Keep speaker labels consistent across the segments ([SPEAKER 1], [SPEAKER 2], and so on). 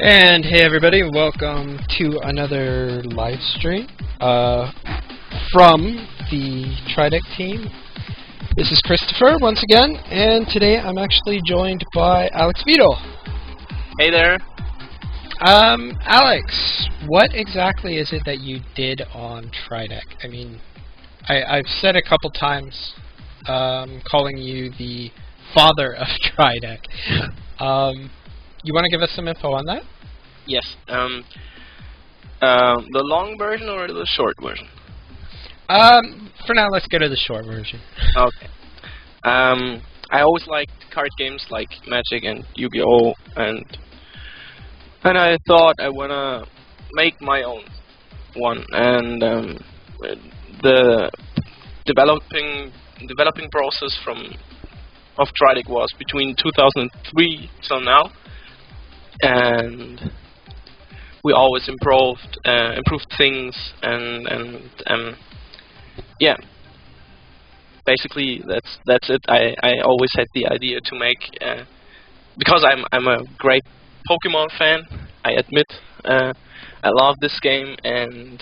[SPEAKER 1] And hey everybody, welcome to another live stream from the Tridek team. This is Christopher once again, and today I'm actually joined by Alex Vito.
[SPEAKER 2] Hey there.
[SPEAKER 1] Alex, what exactly is it that you did on Tridek? I mean, I've said a couple times calling you the father of Tridek. You want to give us some info on that?
[SPEAKER 2] Yes. The long version or the short version?
[SPEAKER 1] For now, let's go to the short version.
[SPEAKER 2] Okay. I always liked card games like Magic and Yu-Gi-Oh! and I thought I wanna make my own one. And the developing process of Tridek was between 2003 till now. And we always improved things, and yeah, basically that's it. I always had the idea to make because I'm a great Pokemon fan. I admit I love this game, and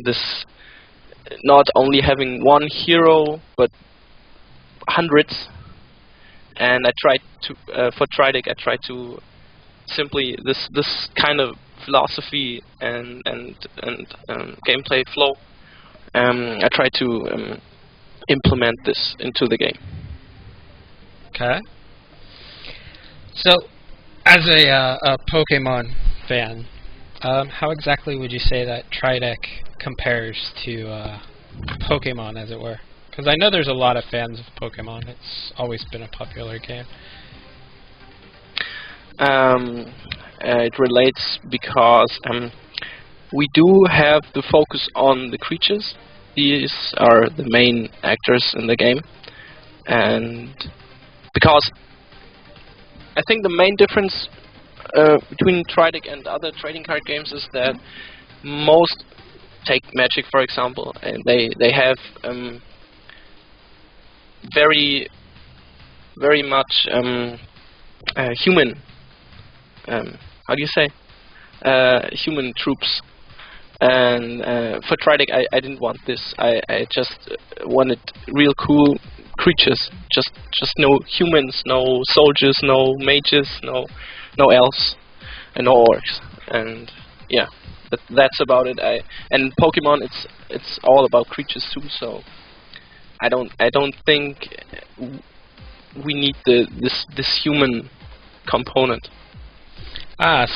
[SPEAKER 2] this not only having one hero but hundreds. And I tried to for Tridek I tried to simply this kind of philosophy and gameplay flow. I try to implement this into the game.
[SPEAKER 1] Okay. So, as a Pokemon fan, how exactly would you say that Tridek compares to Pokemon, as it were? Because I know there's a lot of fans of Pokemon. It's always been a popular game.
[SPEAKER 2] It relates because we do have the focus on the creatures. These are the main actors in the game, and because I think the main difference between Tridek and other trading card games is that most, take Magic for example, and they have very much human. How do you say? Human troops. And for Tridek, I didn't want this. I just wanted real cool creatures. Just no humans, no soldiers, no mages, no elves, and no orcs. And yeah, that's about it. And Pokemon, it's all about creatures too. So I don't think we need this human component.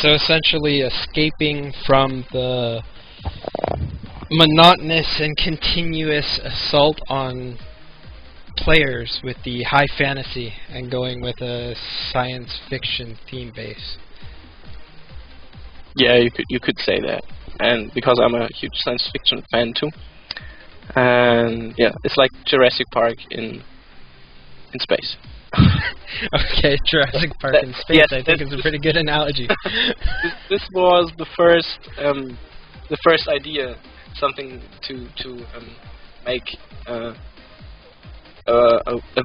[SPEAKER 1] So essentially escaping from the monotonous and continuous assault on players with the high fantasy and going with a science fiction theme base.
[SPEAKER 2] Yeah, you could say that. And because I'm a huge science fiction fan too. And yeah, it's like Jurassic Park in space.
[SPEAKER 1] Okay, Jurassic Park in space. Yes, I think is a pretty good analogy.
[SPEAKER 2] this was the first idea, something to make a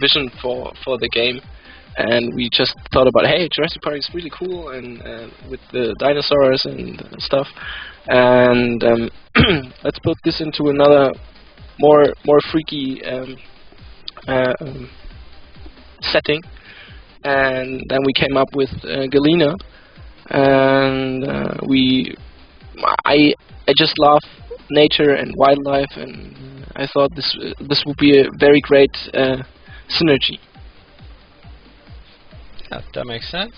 [SPEAKER 2] vision for the game, and we just thought about, hey, Jurassic Park is really cool, and with the dinosaurs and stuff, and let's put this into another more freaky setting. And then we came up with Galena, and I just love nature and wildlife, and I thought this would be a very great synergy.
[SPEAKER 1] Yeah, that makes sense.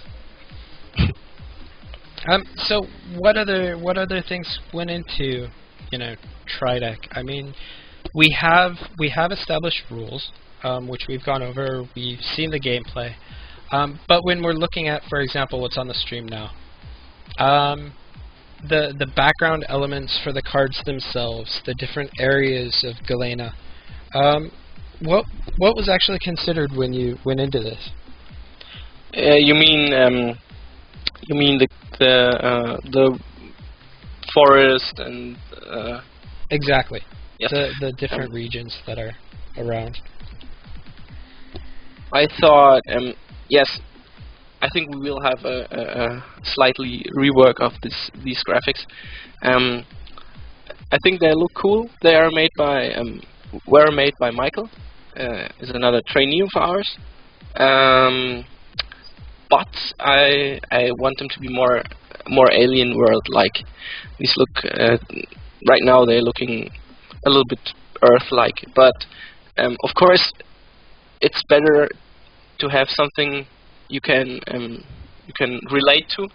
[SPEAKER 1] So what other things went into, Tridek? I mean, we have established rules, which we've gone over. We've seen the gameplay. But when we're looking at, for example, what's on the stream now, the background elements for the cards themselves, the different areas of Galena, what was actually considered when you went into this?
[SPEAKER 2] You mean the forest and
[SPEAKER 1] exactly.
[SPEAKER 2] Yes.
[SPEAKER 1] The different regions that are around.
[SPEAKER 2] I thought yes, I think we will have a slightly rework of these graphics. I think they look cool. They are made by were made by Michael. Is another trainee of ours. But I want them to be more alien world like. These look right now they're looking a little bit Earth-like, but of course it's better to have something you can relate to,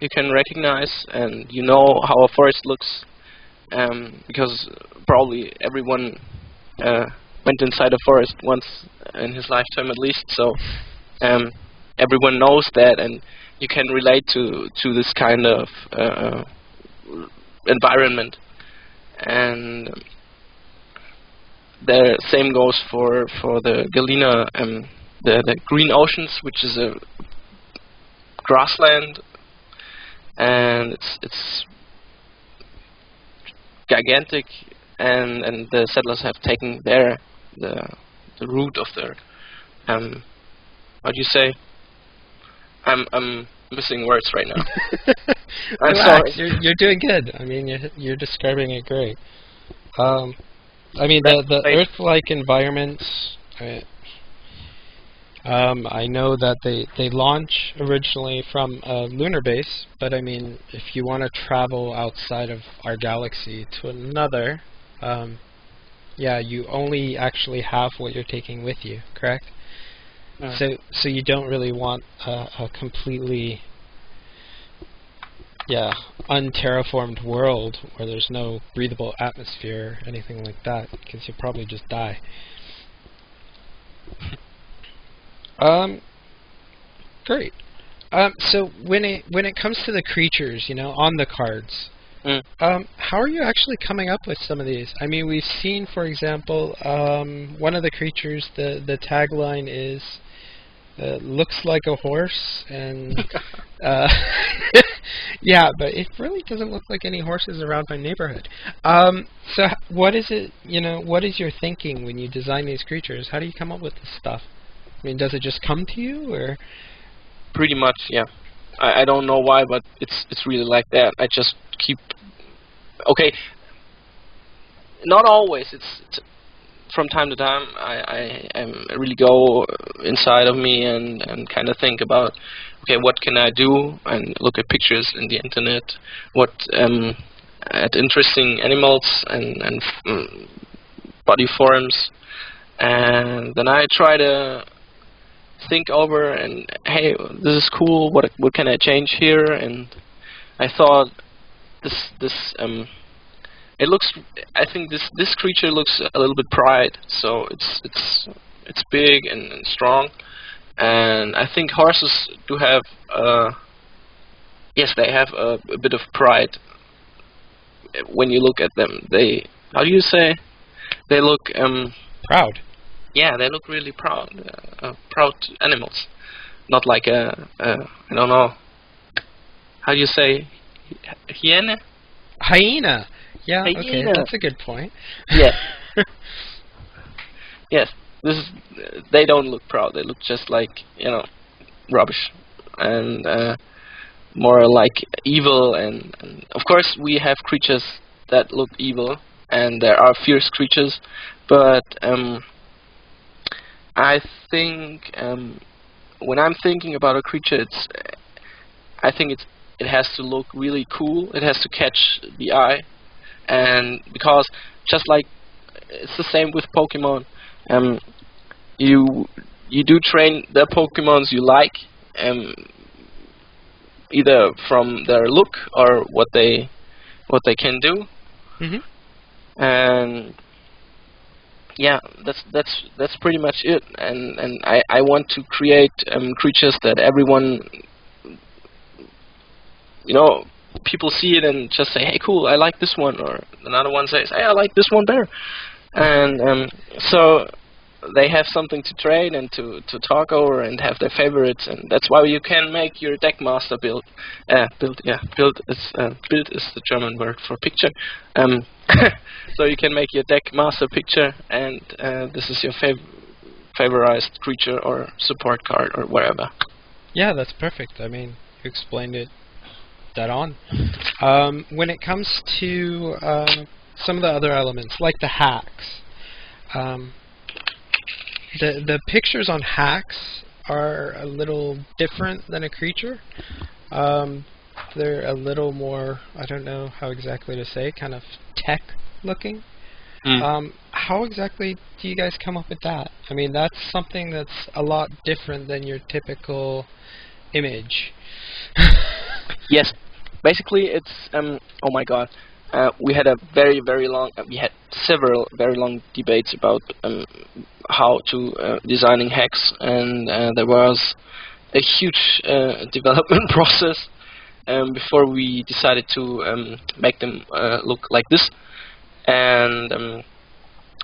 [SPEAKER 2] you can recognize, and you know how a forest looks, because probably everyone went inside a forest once in his lifetime at least, so everyone knows that, and you can relate to this kind of environment. And the same goes for the Galena, the Green Oceans, which is a grassland, and it's gigantic, and the settlers have taken the root of their how do you say? I'm missing words right now. I'm
[SPEAKER 1] Relax,
[SPEAKER 2] sorry.
[SPEAKER 1] you're doing good. I mean, you're describing it great. I mean, the
[SPEAKER 2] Right.
[SPEAKER 1] Earth-like environments. I know that they launch originally from a lunar base, but I mean, if you want to travel outside of our galaxy to another, yeah, you only actually have what you're taking with you, correct? So you don't really want a completely, yeah, unterraformed world where there's no breathable atmosphere or anything like that, because you'll probably just die. Great. So when it comes to the creatures, you know, on the cards, how are you actually coming up with some of these? I mean, we've seen, for example, one of the creatures. The tagline is looks like a horse, and yeah, but it really doesn't look like any horses around my neighborhood. So what is it? You know, what is your thinking when you design these creatures? How do you come up with this stuff? I mean, does it just come to you, or?
[SPEAKER 2] Pretty much, yeah. I don't know why, but it's really like that. I just keep. Okay. Not always. It's from time to time. I really go inside of me and kind of think about, okay, what can I do, and look at pictures in the internet, what at interesting animals and body forms, and then I try to think over and, hey, this is cool, what can I change here? And I thought this it looks, I think this creature looks a little bit pride, so it's big and strong, and I think horses do have yes, they have a bit of pride when you look at them. They, how do you say, they look
[SPEAKER 1] Proud.
[SPEAKER 2] yeah, they look really proud, proud animals. Not like I don't know, how do you say, hyena?
[SPEAKER 1] Hyena. Yeah, okay,
[SPEAKER 2] Hyena.
[SPEAKER 1] that's a good point.
[SPEAKER 2] Yes. Yes, this is, they don't look proud. They look just like, you know, rubbish, and more like evil. And of course, we have creatures that look evil, and there are fierce creatures, but I think when I'm thinking about a creature, I think it has to look really cool. It has to catch the eye, and because just like it's the same with Pokemon, you do train the Pokemons you like, either from their look or what they can do, and yeah, that's pretty much it. And I want to create creatures that everyone, you know, people see it and just say, hey, cool, I like this one, or another one says, hey, I like this one better, and so they have something to trade and to talk over and have their favorites, and that's why you can make your deck master build. Build is the German word for picture. So you can make your deck master picture, and this is your favorized creature or support card or whatever.
[SPEAKER 1] Yeah, that's perfect. I mean, you explained it dead on. When it comes to some of the other elements, like the hacks, um, the pictures on hacks are a little different than a creature. Um, they're a little more, I don't know how exactly to say, kind of tech looking. How exactly do you guys come up with that? I mean, that's something that's a lot different than your typical image.
[SPEAKER 2] Yes, basically it's oh my god, we had we had several very long debates about how to designing hacks, and there was a huge development process before we decided to make them look like this. And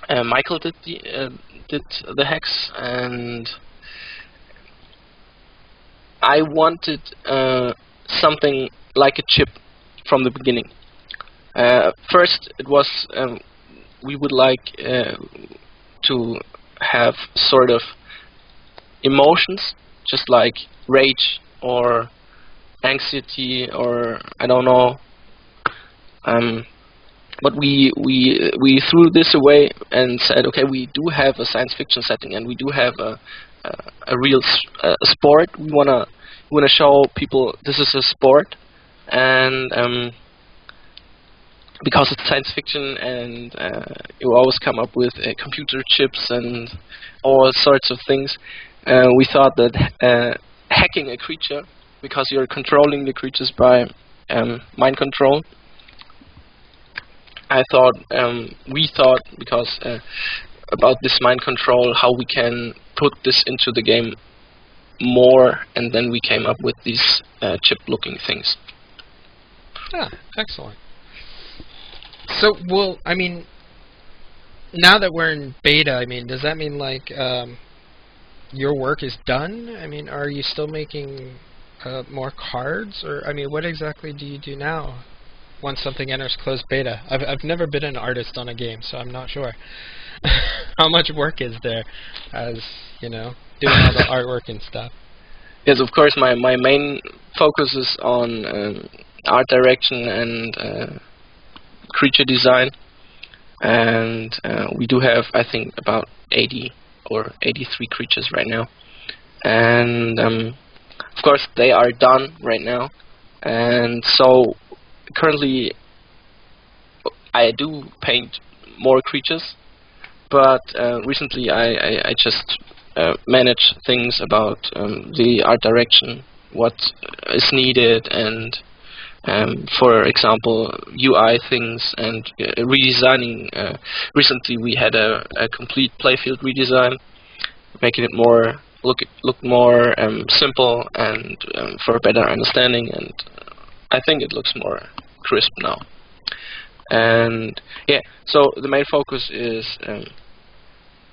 [SPEAKER 2] Michael did the hacks, and I wanted something like a chip from the beginning. First, it was we would like to have sort of emotions, just like rage or anxiety, or I don't know. But we threw this away and said, okay, we do have a science fiction setting, and we do have a real sport. We wanna show people this is a sport, and because it's science fiction, and you always come up with computer chips and all sorts of things. We thought that hacking a creature, because you're controlling the creatures by mind control. We thought, because about this mind control, how we can put this into the game more, and then we came up with these chip-looking things.
[SPEAKER 1] Ah, excellent. So, well, I mean, now that we're in beta, I mean, does that mean like your work is done? I mean, are you still making more cards, or I mean, what exactly do you do now once something enters closed beta? I've never been an artist on a game, so I'm not sure how much work is there, as you know, doing all the artwork and stuff.
[SPEAKER 2] Yes, of course. My main focus is on art direction and creature design, and we do have, I think, about 80 or 83 creatures right now, and of course they are done right now, and so currently I do paint more creatures, but recently I just manage things about the art direction, what is needed, and for example, UI things, and redesigning. Recently, we had a complete playfield redesign, making it more look more simple and for a better understanding. And I think it looks more crisp now. And yeah, so the main focus is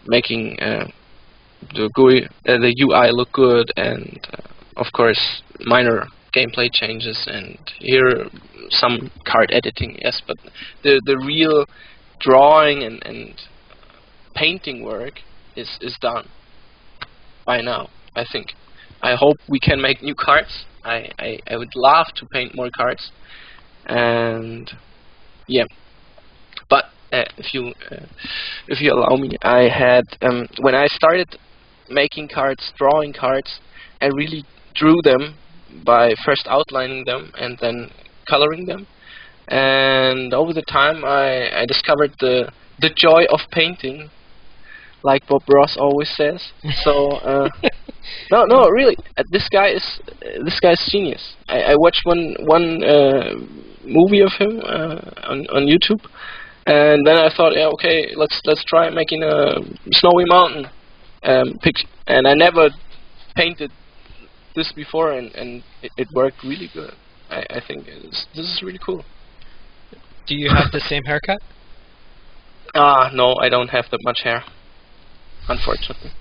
[SPEAKER 2] making the UI look good, and of course minor gameplay changes, and here some card editing, yes, but the real drawing and painting work is done by now, I think. I hope we can make new cards. I would love to paint more cards, and yeah. But if you allow me, I had when I started making cards, drawing cards, I really drew them by first outlining them and then coloring them. And over the time, I discovered the joy of painting, like Bob Ross always says. So no, really, this guy's genius. I watched one movie of him on YouTube, and then I thought, yeah, okay, let's try making a snowy mountain picture. And I never painted this before, and it worked really good. I think this is really cool.
[SPEAKER 1] Do you have the same haircut?
[SPEAKER 2] No, I don't have that much hair, unfortunately.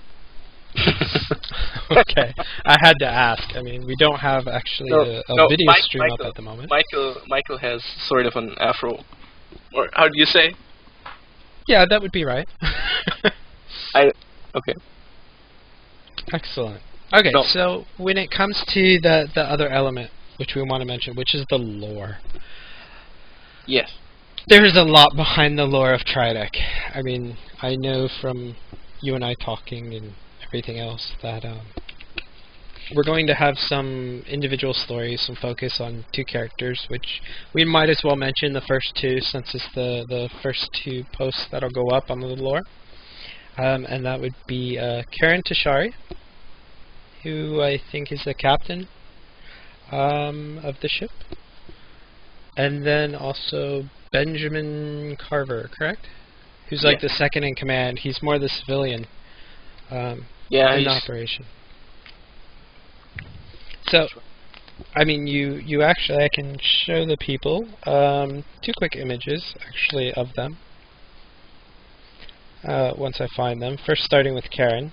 [SPEAKER 1] Okay, I had to ask. I mean, we don't have actually a video stream
[SPEAKER 2] Michael,
[SPEAKER 1] up at the moment.
[SPEAKER 2] Michael has sort of an afro, or how do you say?
[SPEAKER 1] Yeah, that would be right.
[SPEAKER 2] Okay.
[SPEAKER 1] Excellent. Okay,
[SPEAKER 2] No.
[SPEAKER 1] so when it comes to the other element, which we want to mention, which is the lore,
[SPEAKER 2] Yes.
[SPEAKER 1] there's a lot behind the lore of Tridek. I mean, I know from you and I talking and everything else that we're going to have some individual stories, some focus on two characters, which we might as well mention the first two since it's the first two posts that'll go up on the lore. And that would be Karen Tashari, who I think is the captain of the ship. And then also Benjamin Carver, correct? Who's like the second in command. He's more the civilian in operation. So, I mean, you actually, I can show the people two quick images, actually, of them. Once I find them. First starting with Karen.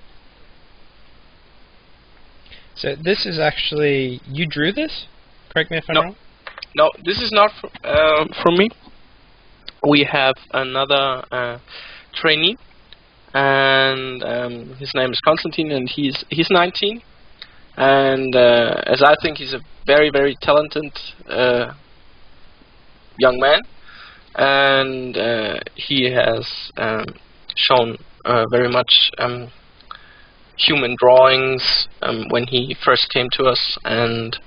[SPEAKER 1] So this is actually, you drew this? Correct me if I'm wrong?
[SPEAKER 2] No, this is not from me. We have another trainee, and his name is Konstantin, and he's 19. And as I think he's a very, very talented young man, and he has shown very much human drawings when he first came to us, and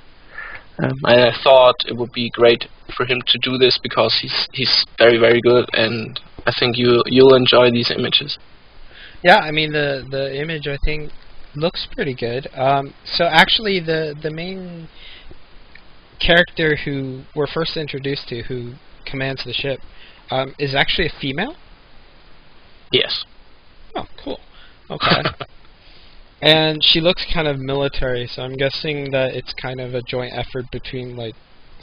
[SPEAKER 2] I thought it would be great for him to do this because he's very, very good, and I think you'll enjoy these images.
[SPEAKER 1] Yeah, I mean the image I think looks pretty good. So actually the main character who we're first introduced to, who commands the ship, is actually a female?
[SPEAKER 2] Yes.
[SPEAKER 1] Oh, cool. Okay. And she looks kind of military, so I'm guessing that it's kind of a joint effort between like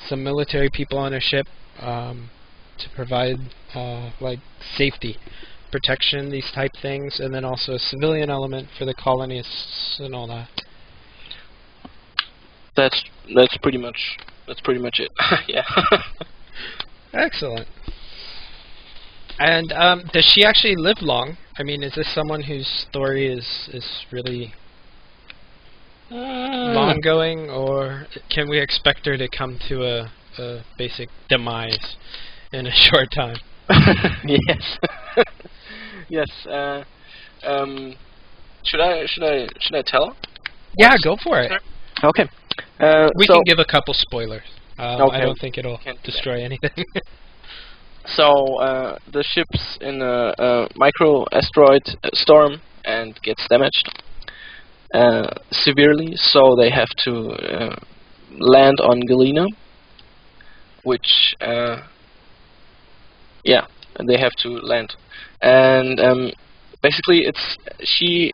[SPEAKER 1] some military people on a ship to provide like safety, protection, these type things, and then also a civilian element for the colonists and all that.
[SPEAKER 2] That's pretty much it. Yeah.
[SPEAKER 1] Excellent. And does she actually live long? I mean, is this someone whose story is really long going, or can we expect her to come to a basic demise in a short time?
[SPEAKER 2] Yes. Yes. Should I tell?
[SPEAKER 1] Yeah, go for it.
[SPEAKER 2] Okay.
[SPEAKER 1] We can give a couple spoilers.
[SPEAKER 2] Okay.
[SPEAKER 1] I don't think it'll destroy anything.
[SPEAKER 2] So the ship's in a micro asteroid storm and gets damaged severely, so they have to land on Galena, which they have to land, and basically it's she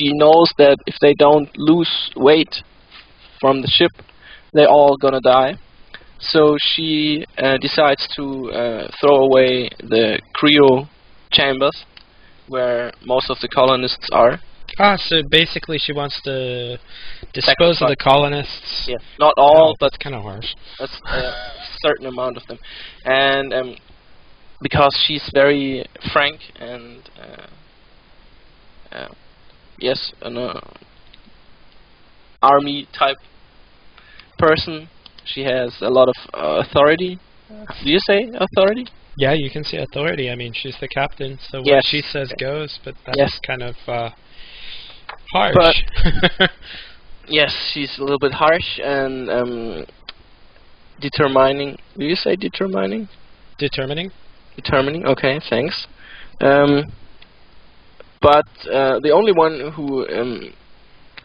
[SPEAKER 2] knows that if they don't lose weight from the ship, they're all gonna die. So she decides to throw away the cryo chambers where most of the colonists are.
[SPEAKER 1] Ah, so basically she wants to dispose of the colonists.
[SPEAKER 2] Yeah, not all, but
[SPEAKER 1] kind of harsh.
[SPEAKER 2] A certain amount of them. And because she's very frank and yes, an army type person. She has a lot of authority. Do you say authority?
[SPEAKER 1] Yeah, you can say authority. I mean, she's the captain, so
[SPEAKER 2] yes.
[SPEAKER 1] What she says goes, but that's
[SPEAKER 2] yes.
[SPEAKER 1] kind of harsh.
[SPEAKER 2] But yes, she's a little bit harsh and determining. Do you say determining?
[SPEAKER 1] Determining?
[SPEAKER 2] Determining, okay, thanks. But the only one who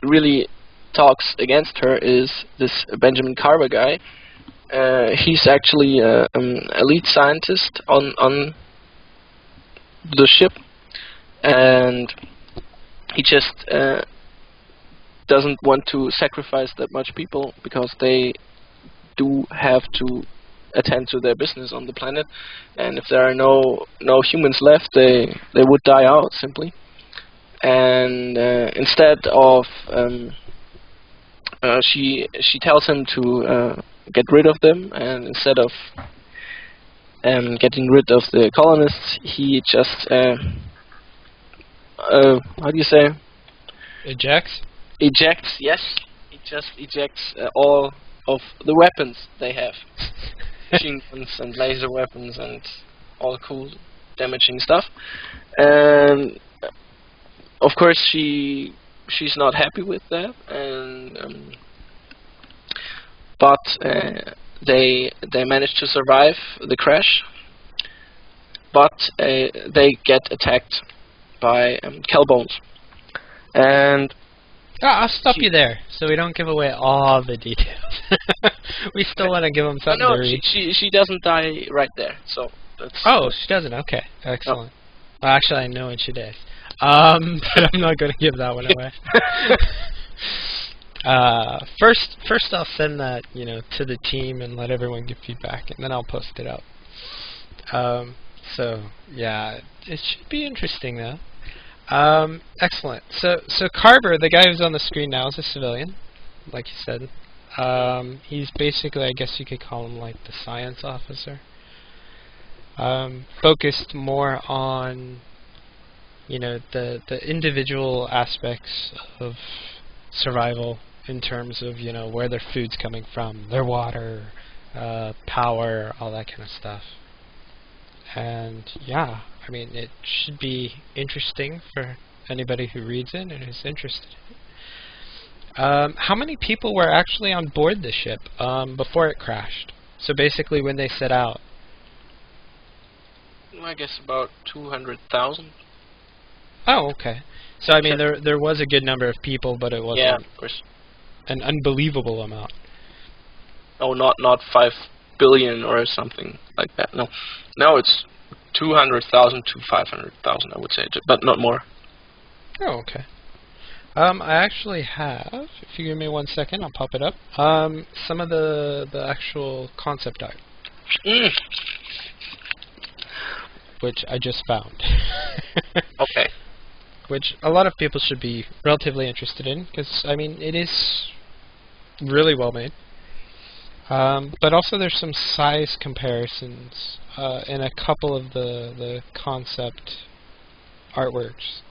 [SPEAKER 2] really talks against her is this Benjamin Carver guy. He's actually a lead scientist on the ship, and he just doesn't want to sacrifice that much people because they do have to attend to their business on the planet, and if there are no humans left, they would die out simply. And instead of she tells him to get rid of them, and instead of getting rid of the colonists, he just how do you say?
[SPEAKER 1] Ejects?
[SPEAKER 2] ejects. Yes, it just ejects all of the weapons they have, machine guns and laser weapons and all cool damaging stuff. And of course, she's not happy with that, and but they manage to survive the crash, but they get attacked by Kelbones. And
[SPEAKER 1] I'll stop you there, so we don't give away all the details. We still want to give them something to read.
[SPEAKER 2] She doesn't die right there, so that's...
[SPEAKER 1] Oh, she doesn't? Okay, excellent. No. Well, actually, I know when she dies. But I'm not going to give that one away. First I'll send that, to the team and let everyone give feedback, and then I'll post it up. So, yeah, it should be interesting, though. Excellent. So Carver, the guy who's on the screen now, is a civilian, like you said. He's basically, I guess you could call him like the science officer. Focused more on, the individual aspects of survival in terms of, where their food's coming from, their water, power, all that kind of stuff. And yeah, I mean, it should be interesting for anybody who reads it and is interested in it. How many people were actually on board the ship before it crashed? So basically when they set out.
[SPEAKER 2] I guess about 200,000.
[SPEAKER 1] Oh, okay. So I mean, there was a good number of people, but it wasn't
[SPEAKER 2] of course.
[SPEAKER 1] An unbelievable amount.
[SPEAKER 2] Oh, not 5 billion or something like that. No, it's 200,000 to 500,000, I would say, but not more.
[SPEAKER 1] Oh, okay. I actually have, if you give me 1 second, I'll pop it up. Some of the actual concept art. Which I just found.
[SPEAKER 2] Okay.
[SPEAKER 1] Which a lot of people should be relatively interested in, because, I mean, it is really well made. But also there's some size comparisons in a couple of the concept artworks,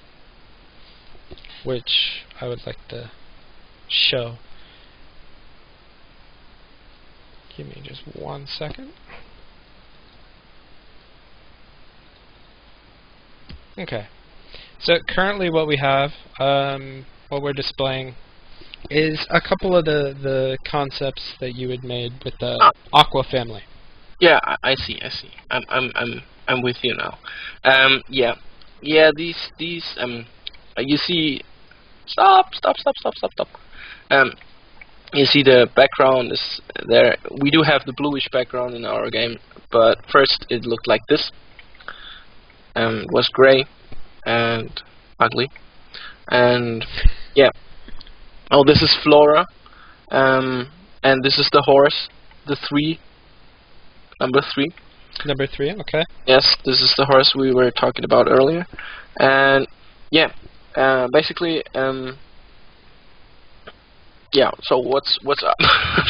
[SPEAKER 1] which I would like to show. Give me just 1 second. Okay. So currently what we have, what we're displaying, is a couple of the concepts that you had made with the Aqua family.
[SPEAKER 2] Yeah, I see. I'm with you now. Yeah. These you see. Stop. You see the background is there. We do have the bluish background in our game, but first it looked like this. It was gray and ugly, and yeah. Oh, this is Flora, and this is the horse, number 3.
[SPEAKER 1] Number 3, okay.
[SPEAKER 2] Yes, this is the horse we were talking about earlier, and yeah, basically, yeah. So what's up?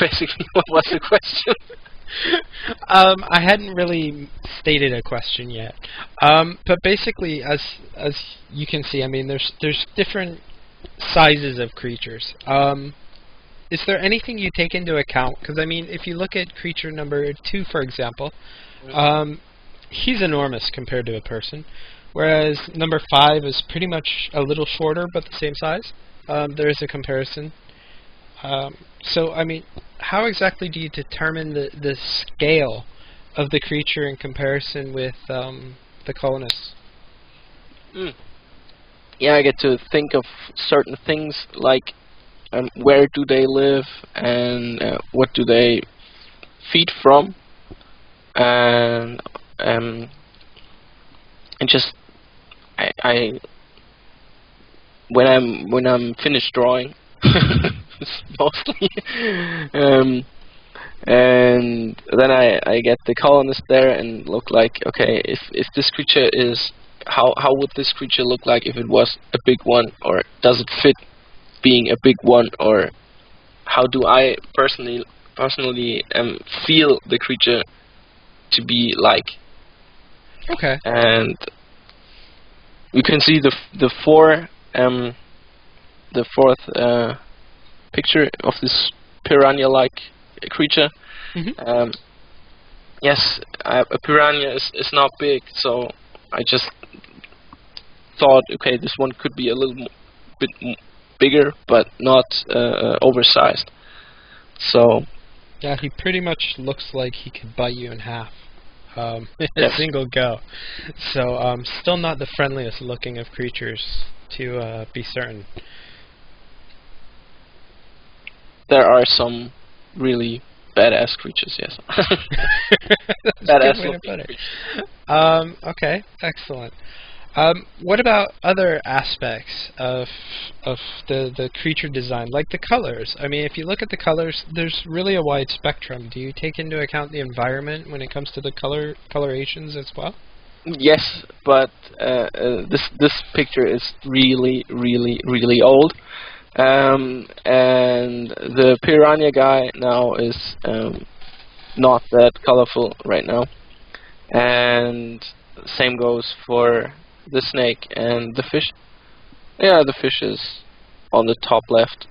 [SPEAKER 2] Basically, what was the question?
[SPEAKER 1] I hadn't really stated a question yet, but basically, as you can see, I mean, there's different sizes of creatures. Is there anything you take into account? Because I mean, if you look at creature number 2, for example, he's enormous compared to a person, whereas number 5 is pretty much a little shorter but the same size. There is a comparison. So I mean, how exactly do you determine the scale of the creature in comparison with the colonists?
[SPEAKER 2] Yeah, I get to think of certain things like where do they live and what do they feed from, and just I when I'm finished drawing, mostly, and then I get the colonist there and look like, okay, if this creature is, how would this creature look like if it was a big one, or does it fit being a big one, or how do I personally feel the creature to be like?
[SPEAKER 1] Okay.
[SPEAKER 2] And you can see the 4 the fourth picture of this piranha-like creature.
[SPEAKER 1] Hmm.
[SPEAKER 2] Yes, a piranha is not big, so I just thought, okay, this one could be a little bit bigger, but not oversized. So
[SPEAKER 1] Yeah, he pretty much looks like he could bite you in half in a
[SPEAKER 2] yes,
[SPEAKER 1] single go. So still not the friendliest looking of creatures, to be certain.
[SPEAKER 2] there are some really badass creatures. Yes,
[SPEAKER 1] That's a good
[SPEAKER 2] badass
[SPEAKER 1] way to
[SPEAKER 2] looking
[SPEAKER 1] put it.
[SPEAKER 2] creatures.
[SPEAKER 1] Okay, excellent. What about other aspects of the creature design, like the colors? I mean, if you look at the colors, there's really a wide spectrum. Do you take into account the environment when it comes to the colorations as well?
[SPEAKER 2] Yes, but this picture is really old, and the piranha guy now is not that colorful right now, and same goes for the snake and the fish. Yeah, the fish is on the top left.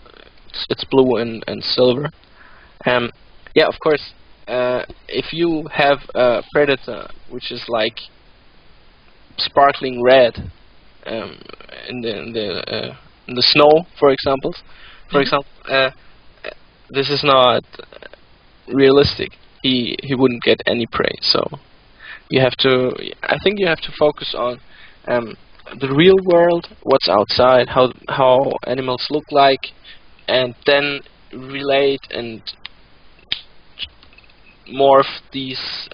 [SPEAKER 2] It's blue and silver. Um, yeah, of course. If you have a predator which is like sparkling red um, in the snow, for
[SPEAKER 1] Hmm.
[SPEAKER 2] example, this is not realistic. He wouldn't get any prey. So you have to. I think you have to focus on um, the real world, what's outside, how animals look like, and then relate and morph these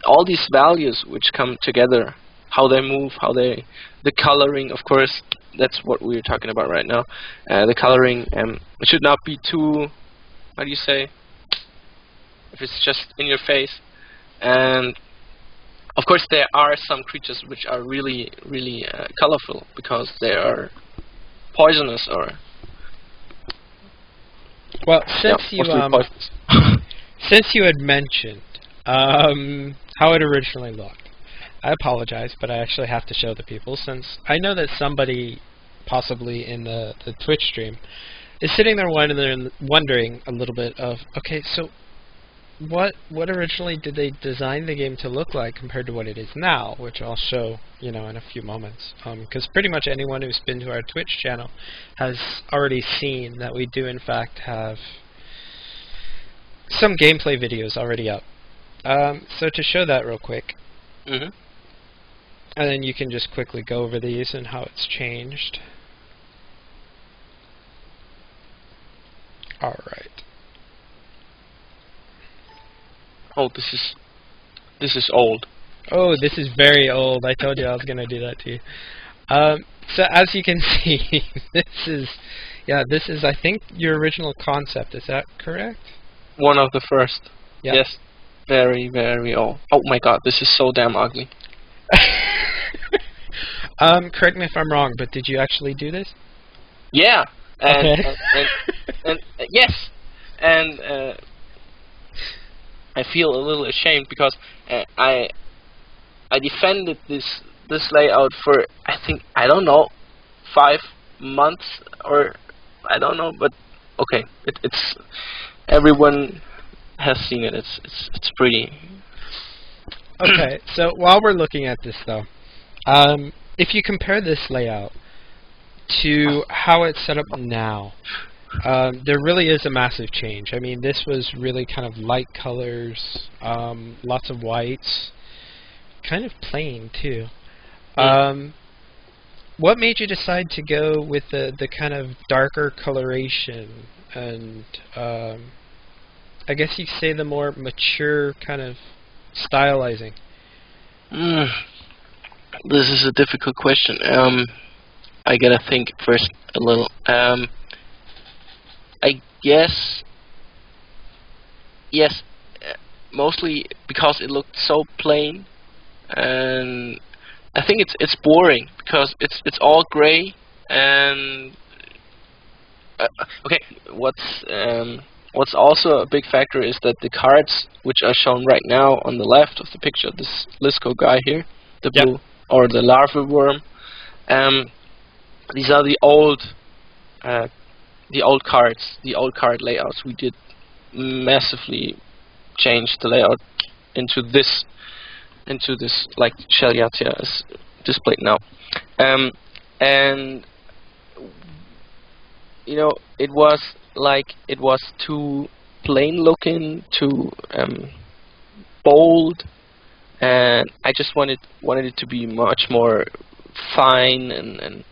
[SPEAKER 2] all these values which come together, how they move, the coloring, of course, that's what we're talking about right now. The coloring, it should not be too, how do you say, if it's just in your face. And of course, there are some creatures which are really colorful because they are poisonous or
[SPEAKER 1] Well,
[SPEAKER 2] yeah, mostly poisonous.
[SPEAKER 1] since you had mentioned how it originally looked, I apologize, but I actually have to show the people since I know that somebody, possibly in the Twitch stream, is sitting there wondering a little bit of, okay, so what originally did they design the game to look like compared to what it is now, which I'll show, in a few moments. Because pretty much anyone who's been to our Twitch channel has already seen that we do in fact have some gameplay videos already up. So to show that real quick,
[SPEAKER 2] Hmm.
[SPEAKER 1] and then you can just quickly go over these and how it's changed. Alright.
[SPEAKER 2] Oh, this is old.
[SPEAKER 1] Oh, this is very old. I told you I was going to do that to you. So as you can see, this is I think your original concept. Is that correct?
[SPEAKER 2] One of the first.
[SPEAKER 1] Yeah.
[SPEAKER 2] Yes. Very old. Oh my god, this is so damn ugly.
[SPEAKER 1] Correct me if I'm wrong, but did you actually do this?
[SPEAKER 2] Yeah. And
[SPEAKER 1] Okay.
[SPEAKER 2] and yes. And I feel a little ashamed because I defended this layout for I don't know 5 months or I don't know, but okay, it's everyone has seen it. It's pretty.
[SPEAKER 1] Okay, so while we're looking at this, though, if you compare this layout to how it's set up now, there really is a massive change. I mean, this was really kind of light colors, lots of whites, kind of plain, too. What made you decide to go with the kind of darker coloration and, I guess you could say the more mature kind of stylizing?
[SPEAKER 2] Mm, this is a difficult question. I gotta think first a little. I guess yes, mostly because it looked so plain, and I think it's boring because it's all gray and okay. What's also a big factor is that the cards, which are shown right now on the left of the picture, this Lisco guy here, the
[SPEAKER 1] Yep.
[SPEAKER 2] blue or the larva worm, these are uh, the old cards, the old card layouts. We did massively change the layout into this like Shellyatia is displayed now. And you know, it was too plain looking, too bold, and I just wanted it to be much more fine and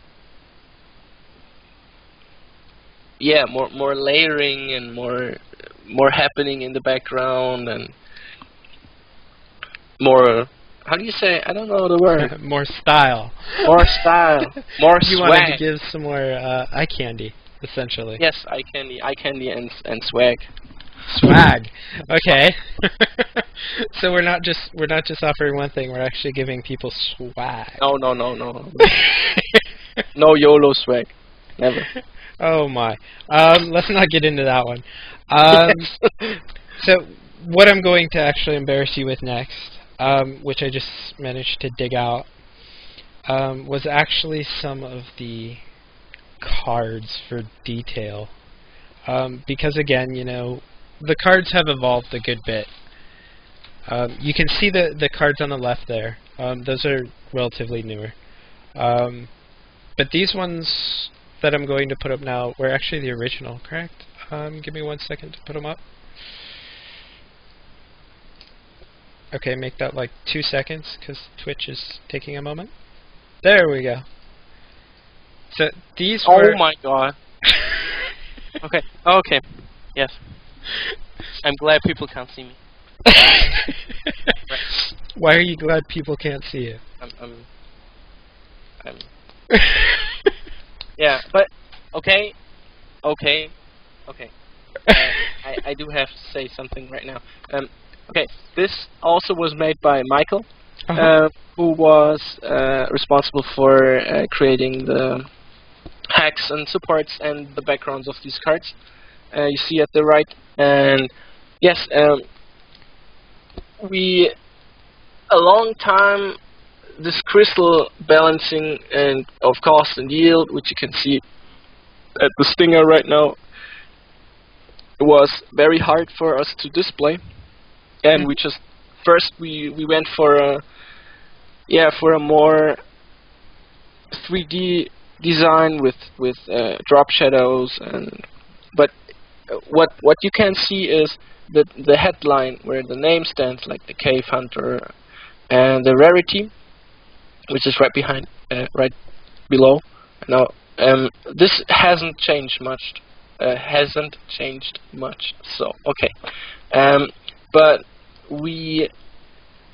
[SPEAKER 2] yeah, more layering and more happening in the background and more. How do you say? I don't know the word.
[SPEAKER 1] More style.
[SPEAKER 2] More style. More
[SPEAKER 1] You
[SPEAKER 2] swag.
[SPEAKER 1] wanted to give some more eye candy, essentially.
[SPEAKER 2] Yes, eye candy and swag.
[SPEAKER 1] Swag. Okay. So we're not just offering one thing. We're actually giving people swag.
[SPEAKER 2] No. No YOLO swag. Never.
[SPEAKER 1] Oh my. Let's not get into that one. So what I'm going to actually embarrass you with next, which I just managed to dig out, was actually some of the cards for detail. Because again, you know, the cards have evolved a good bit. You can see the cards on the left there. Those are relatively newer. But these ones that I'm going to put up now were actually the original, correct? Give me 1 second to put them up. Okay, make that like 2 seconds, because Twitch is taking a moment. There we go. So these were...
[SPEAKER 2] Oh my god. Okay. Yes. I'm glad people can't see me. Right.
[SPEAKER 1] Why are you glad people can't see you?
[SPEAKER 2] I'm yeah, but okay. I do have to say something right now. Okay, this also was made by Michael, who was responsible for creating the hacks and supports and the backgrounds of these cards. You see at the right, and yes, we a long time this crystal balancing and of cost and yield, which you can see at the stinger right now, it was very hard for us to display, and we just first we went for a more 3D design with drop shadows, and but what you can see is the headline where the name stands, like the Cave Hunter, and the rarity, which is right behind, right below. Now, this hasn't changed much. So okay, but we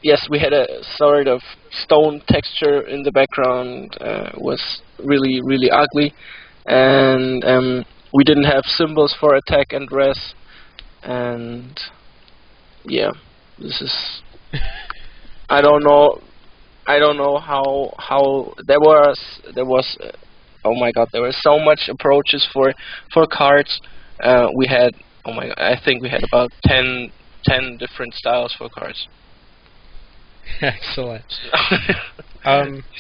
[SPEAKER 2] had a sort of stone texture in the background. Was really ugly, and we didn't have symbols for attack and res, and yeah, this is I don't know how there was oh my god, there were so much approaches for cards. We had I think we had about 10 different styles for cards.
[SPEAKER 1] Excellent.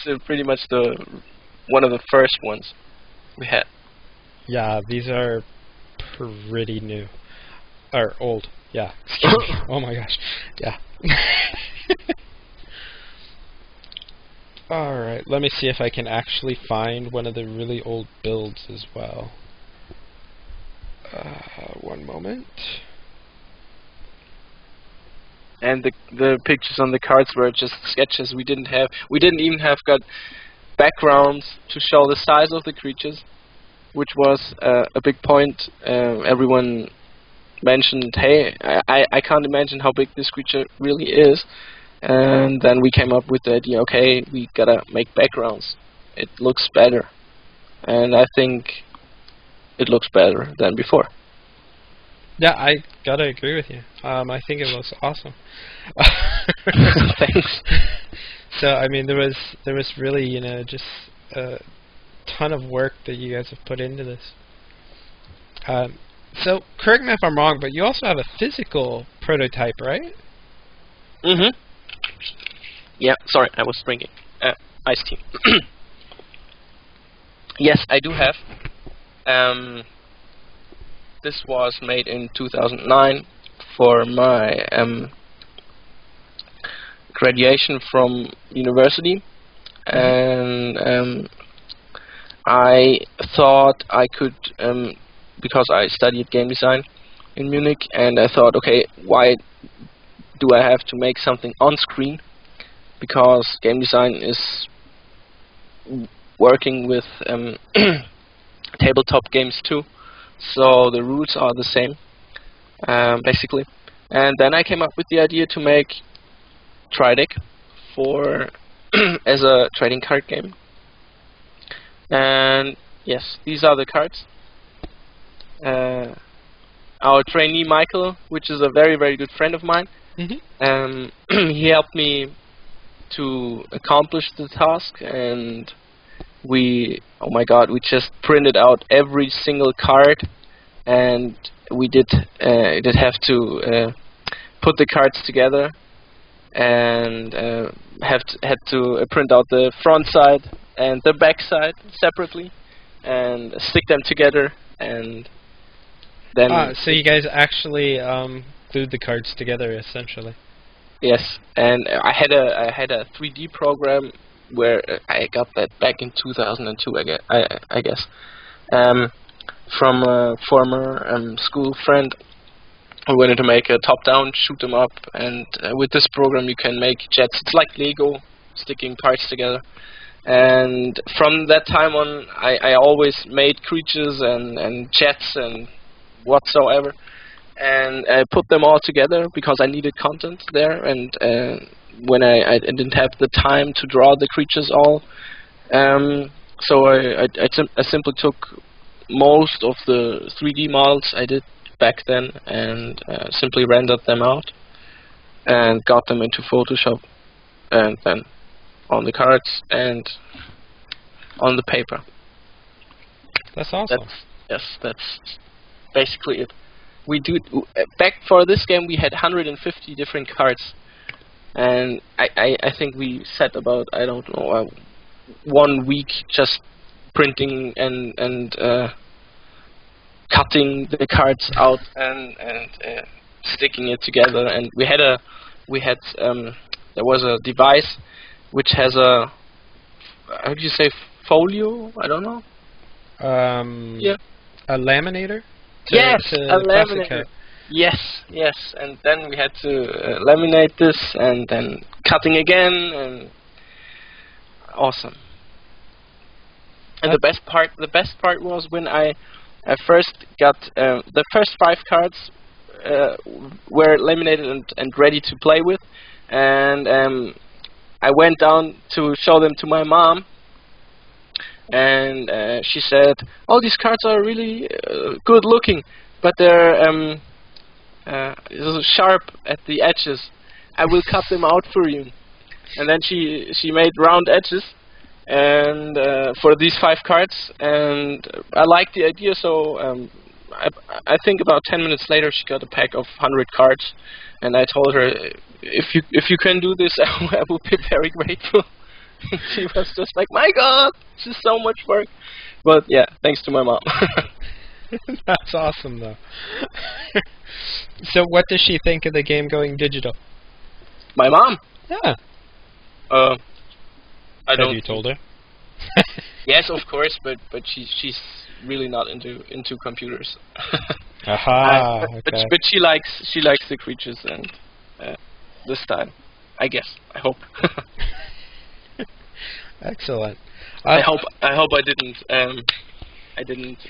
[SPEAKER 2] So pretty much one of the first ones we had.
[SPEAKER 1] Yeah, these are pretty new. Or old. Yeah. Excuse me. Oh my gosh. Yeah. Alright, let me see if I can actually find one of the really old builds as well. 1 moment.
[SPEAKER 2] And the pictures on the cards were just sketches. We didn't even have got backgrounds to show the size of the creatures, which was a big point. Everyone mentioned, hey, I can't imagine how big this creature really is. And then we came up with the idea, okay, we gotta make backgrounds. It looks better. And I think it looks better than before.
[SPEAKER 1] Yeah, I gotta agree with you. I think it looks awesome.
[SPEAKER 2] Thanks.
[SPEAKER 1] So, I mean, there was really, you know, just a ton of work that you guys have put into this. So, correct me if I'm wrong, but you also have a physical prototype, right?
[SPEAKER 2] Mm-hmm. Yeah, sorry, I was drinking iced tea. Yes, I do have. This was made in 2009 for my graduation from university, and I thought I could, because I studied game design in Munich, and I thought, okay, why do I have to make something on screen? Because game design is working with tabletop games too, so the rules are the same, basically. And then I came up with the idea to make Tridek for as a trading card game. And yes, these are the cards. Our trainee Michael, which is a very, very good friend of mine, he helped me to accomplish the task, and oh my god, we just printed out every single card, and we did have to put the cards together, and had to print out the front side and the back side separately, and stick them together, and then.
[SPEAKER 1] So you guys actually glued the cards together, essentially.
[SPEAKER 2] Yes, and I had a 3D program where I got that back in 2002, I guess, from a former school friend who wanted to make a top-down shoot 'em up, and with this program you can make jets. It's like Lego, sticking parts together. And from that time on, I always made creatures and jets and whatsoever, and I put them all together because I needed content there, and when I didn't have the time to draw the creatures all, so I simply took most of the 3D models I did back then and simply rendered them out and got them into Photoshop, and then on the cards and on the paper.
[SPEAKER 1] That's awesome.
[SPEAKER 2] That's basically it. We do back for this game. We had 150 different cards, and I think we set about, I don't know, 1 week just printing and cutting the cards out and sticking it together. And there was a device which has a, how do you say, folio? I don't know. Yeah.
[SPEAKER 1] A laminator?
[SPEAKER 2] Yes, a laminator. Yes, and then we had to laminate this, and then cutting again, and awesome. And the best part was when I first got the first 5 cards were laminated and ready to play with, and I went down to show them to my mom. And she said, "Oh, these cards are really good looking, but they're sharp at the edges. I will cut them out for you." And then she made round edges and for these 5 cards, and I liked the idea. So I think about 10 minutes later, she got a pack of 100 cards, and I told her, "If you can do this, I will be very grateful." She was just like, "My God, this is so much work." But yeah, thanks to my mom.
[SPEAKER 1] That's awesome, though. So what does she think of the game going digital?
[SPEAKER 2] My mom?
[SPEAKER 1] Yeah.
[SPEAKER 2] I don't.
[SPEAKER 1] Have you told her?
[SPEAKER 2] Yes, of course, but she's really not into computers.
[SPEAKER 1] Aha. Okay.
[SPEAKER 2] But she likes the creatures and the style, I guess. I hope.
[SPEAKER 1] Excellent.
[SPEAKER 2] I hope I didn't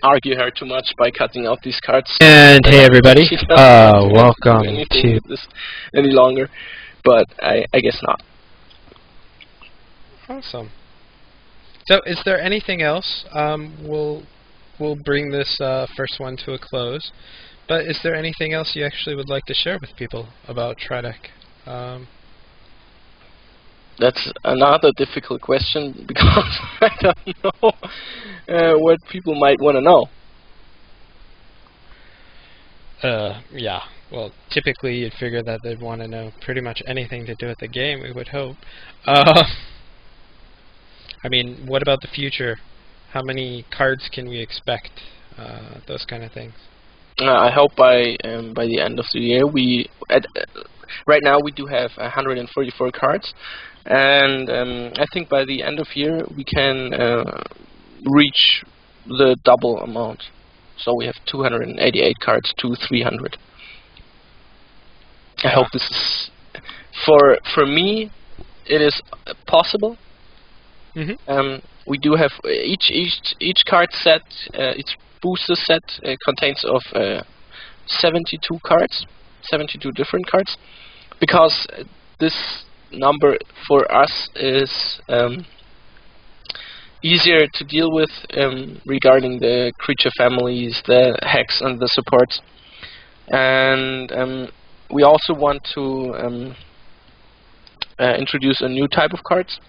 [SPEAKER 2] argue her too much by cutting out these cards.
[SPEAKER 1] And hey everybody, welcome to
[SPEAKER 2] this any longer, but I guess not.
[SPEAKER 1] Awesome. So, is there anything else? We'll bring this first one to a close. But is there anything else you actually would like to share with people about Tridek?
[SPEAKER 2] That's another difficult question because I don't know what people might want to know.
[SPEAKER 1] Yeah. Well, typically you'd figure that they'd want to know pretty much anything to do with the game, we would hope. I mean, what about the future? How many cards can we expect? Those kind of things.
[SPEAKER 2] I hope by the end of the year right now we do have 144 cards, and I think by the end of year we can reach the double amount. So we have 288 cards to 300. I hope this is for me. It is possible. We do have each card set, each booster set contains of 72 cards, 72 different cards, because this number for us is easier to deal with regarding the creature families, the hex, and the supports. And we also want to introduce a new type of cards,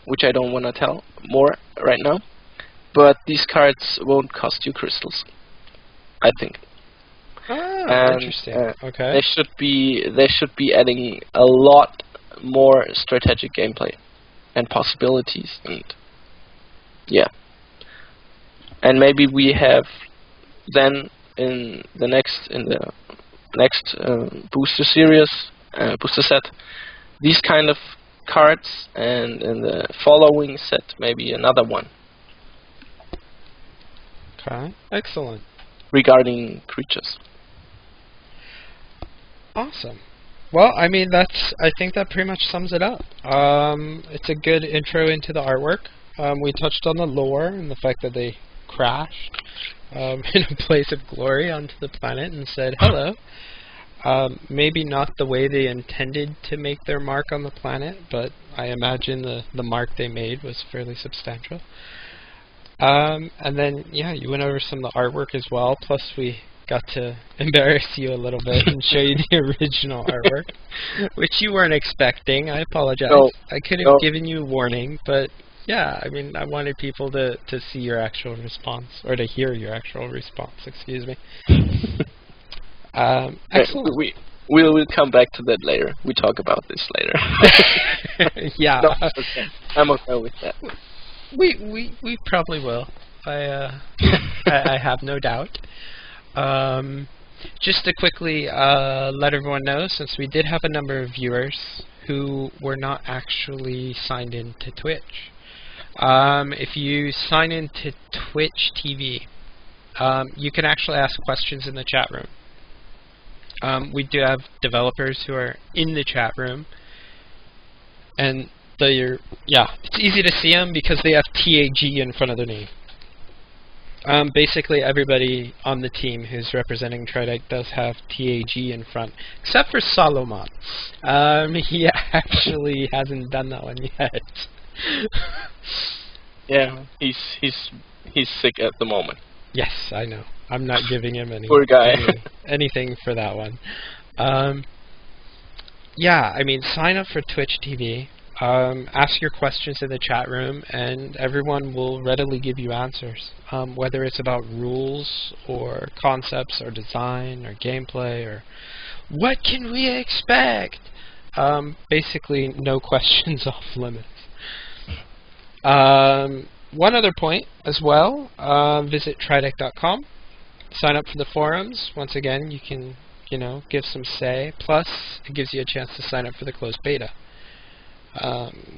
[SPEAKER 2] which I don't want to tell more right now. But these cards won't cost you crystals, I think.
[SPEAKER 1] Interesting. Okay.
[SPEAKER 2] They should be adding a lot more strategic gameplay and possibilities, and yeah. And maybe we have then in the next booster series, booster set, these kind of cards, and in the following set maybe another one.
[SPEAKER 1] Okay, excellent.
[SPEAKER 2] Regarding creatures.
[SPEAKER 1] Awesome. Well, I mean, I think that pretty much sums it up. It's a good intro into the artwork. We touched on the lore and the fact that they crashed in a place of glory onto the planet and said hello. Maybe not the way they intended to make their mark on the planet, but I imagine the mark they made was fairly substantial. And then, yeah, you went over some of the artwork as well, plus we got to embarrass you a little bit and show you the original artwork, which you weren't expecting. I apologize.
[SPEAKER 2] No,
[SPEAKER 1] I could have given you a warning, but yeah, I mean, I wanted people to see your actual response, or to hear your actual response, excuse me. Excellent.
[SPEAKER 2] We'll come back to that later. We talk about this later.
[SPEAKER 1] Yeah.
[SPEAKER 2] No, okay. I'm okay with that.
[SPEAKER 1] We probably will. I have no doubt. Just to quickly let everyone know, since we did have a number of viewers who were not actually signed in to Twitch. If you sign in to Twitch TV, you can actually ask questions in the chat room. We do have developers who are in the chat room, and it's easy to see them because they have TAG in front of their name. Basically, everybody on the team who's representing Tridek does have TAG in front, except for Solomon. He actually hasn't done that one yet.
[SPEAKER 2] Yeah, he's sick at the moment.
[SPEAKER 1] Yes, I know. I'm not giving him
[SPEAKER 2] Poor guy.
[SPEAKER 1] anything for that one. Yeah, I mean, sign up for Twitch TV. Ask your questions in the chat room, and everyone will readily give you answers. Whether it's about rules, or concepts, or design, or gameplay, or what can we expect? Basically, no questions off limits. One other point as well, visit Tridek.com. Sign up for the forums. Once again, you can, give some say. Plus, it gives you a chance to sign up for the closed beta.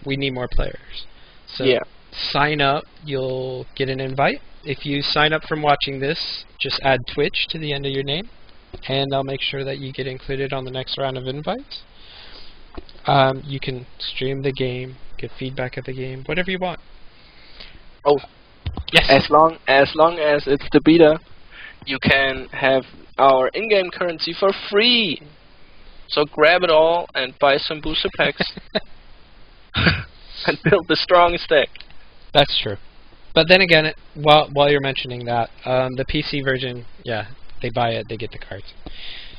[SPEAKER 1] We need more players. So
[SPEAKER 2] yeah.
[SPEAKER 1] Sign up, you'll get an invite. If you sign up from watching this, just add Twitch to the end of your name, and I'll make sure that you get included on the next round of invites. You can stream the game, get feedback of the game, whatever you want.
[SPEAKER 2] Oh,
[SPEAKER 1] yes.
[SPEAKER 2] As long as it's the beta, you can have our in-game currency for free. So grab it all and buy some booster packs. And build the strongest deck.
[SPEAKER 1] That's true. But then again, while you're mentioning that, the PC version, yeah, they buy it, they get the cards.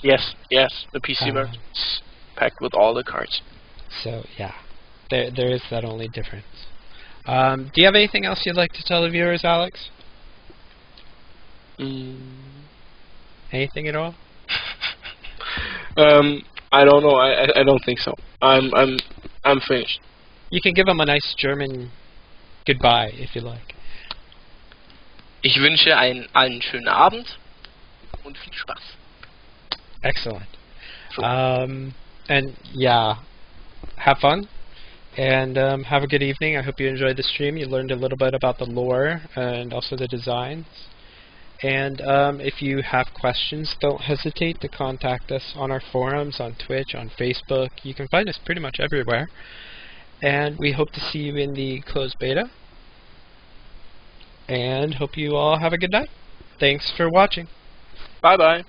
[SPEAKER 2] Yes, the PC version is packed with all the cards.
[SPEAKER 1] So yeah, there is that only difference. Do you have anything else you'd like to tell the viewers, Alex? Anything at all?
[SPEAKER 2] I don't know. I don't think so. I'm finished.
[SPEAKER 1] You can give him a nice German goodbye if you like.
[SPEAKER 2] Ich wünsche allen schönen Abend und viel Spaß.
[SPEAKER 1] Excellent.
[SPEAKER 2] So.
[SPEAKER 1] And yeah, have fun. And have a good evening. I hope you enjoyed the stream. You learned a little bit about the lore and also the designs. And if you have questions, don't hesitate to contact us on our forums, on Twitch, on Facebook. You can find us pretty much everywhere. And we hope to see you in the closed beta. And hope you all have a good night. Thanks for watching.
[SPEAKER 2] Bye bye.